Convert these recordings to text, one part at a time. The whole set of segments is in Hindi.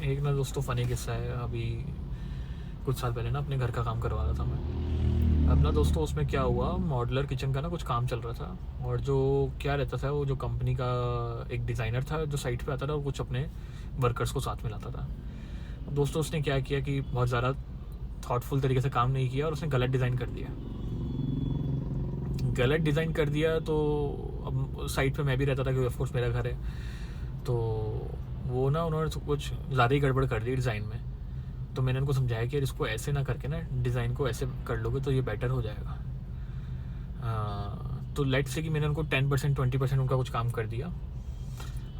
एक ना दोस्तों फ़नी किस्सा है। अभी कुछ साल पहले ना अपने घर का काम करवा रहा था मैं। अब ना दोस्तों उसमें क्या हुआ, मॉड्यूलर किचन का ना कुछ काम चल रहा था, और जो क्या रहता था, वो जो कंपनी का एक डिज़ाइनर था जो साइट पे आता था और कुछ अपने वर्कर्स को साथ में लाता था। अब दोस्तों उसने क्या किया कि बहुत ज़्यादा थॉटफुल तरीके से काम नहीं किया और उसने गलत डिज़ाइन कर दिया। गलत डिज़ाइन कर दिया तो अब साइट पे मैं भी रहता था क्योंकि ऑफकोर्स मेरा घर है। तो वो ना उन्होंने कुछ ज़्यादा ही गड़बड़ कर दी डिज़ाइन में। तो मैंने उनको समझाया कि यार इसको ऐसे ना करके ना डिज़ाइन को ऐसे कर लोगे तो ये बेटर हो जाएगा। तो लेट्स से कि मैंने उनको 10% 20% उनका कुछ काम कर दिया।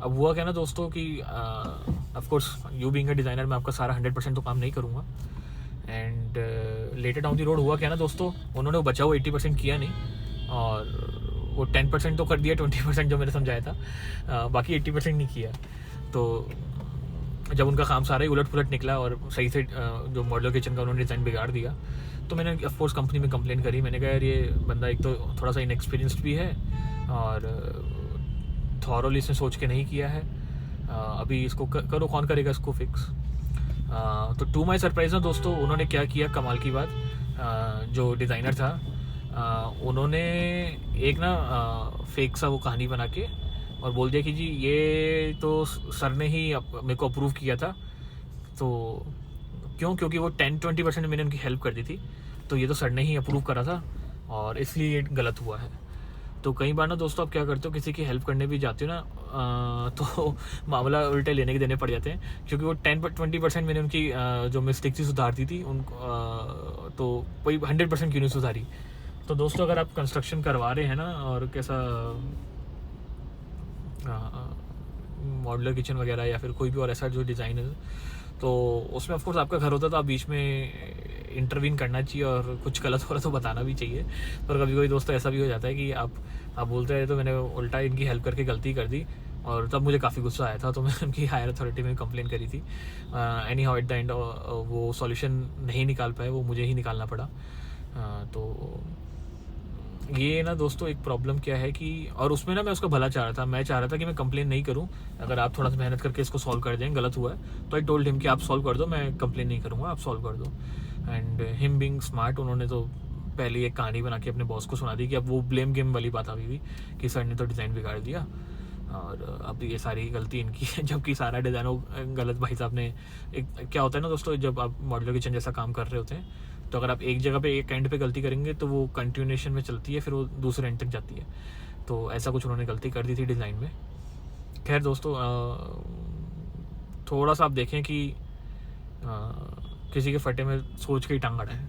अब हुआ क्या ना दोस्तों कि of course you being a designer मैं आपका सारा 100% तो काम नहीं करूँगा। And later down the road हुआ क्या ना दोस्तों, उन्होंने वो बचा हुआ 80% किया नहीं, और वो 10% तो कर दिया, 20% जो मैंने समझाया था, बाकी 80% नहीं किया। तो जब उनका काम सारा ही उलट पुलट निकला और सही से जो मॉडल किचन का उन्होंने डिज़ाइन बिगाड़ दिया, तो मैंने ऑफकोर्स कंपनी में कंप्लेन करी। मैंने कहा यार ये बंदा एक तो थोड़ा सा इनएक्सपीरियंस्ड भी है और थॉरोली इसने सोच के नहीं किया है। अभी इसको करो, कौन करेगा इसको फिक्स। तो टू माई सरप्राइज़ ना दोस्तों उन्होंने क्या किया, कमाल की बात, जो डिज़ाइनर था उन्होंने एक ना फेक सा वो कहानी बना के और बोल दिया कि जी ये तो सर ने ही मेरे को अप्रूव किया था। तो क्योंकि वो 10-20% मैंने उनकी हेल्प कर दी थी, तो ये तो सर ने ही अप्रूव करा था और इसलिए ये गलत हुआ है। तो कई बार ना दोस्तों आप क्या करते हो, किसी की हेल्प करने भी जाते हो ना, तो मामला उल्टे लेने के देने पड़ जाते हैं, क्योंकि वो 10-20% मैंने उनकी जो मिस्टेक थी सुधार दी थी उनको, तो कोई 100% क्यों नहीं सुधारी। तो दोस्तों अगर आप कंस्ट्रक्शन करवा रहे हैं ना, और कैसा मॉड्यूलर किचन वगैरह या फिर कोई भी और ऐसा जो डिज़ाइन है, तो उसमें ऑफकोर्स आपका घर होता है तो आप बीच में इंटरवीन करना चाहिए और कुछ गलत हो रहा तो बताना भी चाहिए। पर कभी कभी दोस्तों ऐसा भी हो जाता है कि आप बोलते हैं तो मैंने उल्टा इनकी हेल्प करके गलती कर दी, और तब मुझे काफ़ी गुस्सा आया था, तो मैंने उनकी हायर अथॉरिटी में कंप्लेन करी थी। Any how at the end वो सॉल्यूशन नहीं निकाल पाए, वो मुझे ही निकालना पड़ा। तो ये ना दोस्तों एक प्रॉब्लम क्या है कि, और उसमें ना मैं उसका भला चाह रहा था, मैं चाह रहा था कि मैं कंप्लेन नहीं करूं, अगर आप थोड़ा सा मेहनत करके इसको सॉल्व कर दें, गलत हुआ है तो आई टोल्ड हिम कि आप सॉल्व कर दो, मैं कंप्लेन नहीं करूंगा, आप सॉल्व कर दो। एंड हिम बीइंग स्मार्ट उन्होंने तो पहले एक कहानी बना के अपने बॉस को सुना दी कि अब वो ब्लेम गेम वाली बात आ गई थी कि सर ने तो डिज़ाइन बिगाड़ दिया और अब ये सारी गलती इनकी है, जबकि सारा डिज़ाइन वो गलत भाई साहब ने। एक क्या होता है ना दोस्तों, जब आप मॉड्यूलर किचन जैसा काम कर रहे होते हैं तो अगर आप एक जगह पे एक एंड पे गलती करेंगे तो वो कंटिन्यूएशन में चलती है, फिर वो दूसरे एंड तक जाती है। तो ऐसा कुछ उन्होंने गलती कर दी थी डिज़ाइन में। खैर दोस्तों थोड़ा सा आप देखें कि किसी के फटे में सोच के ही टांग अड़ा है।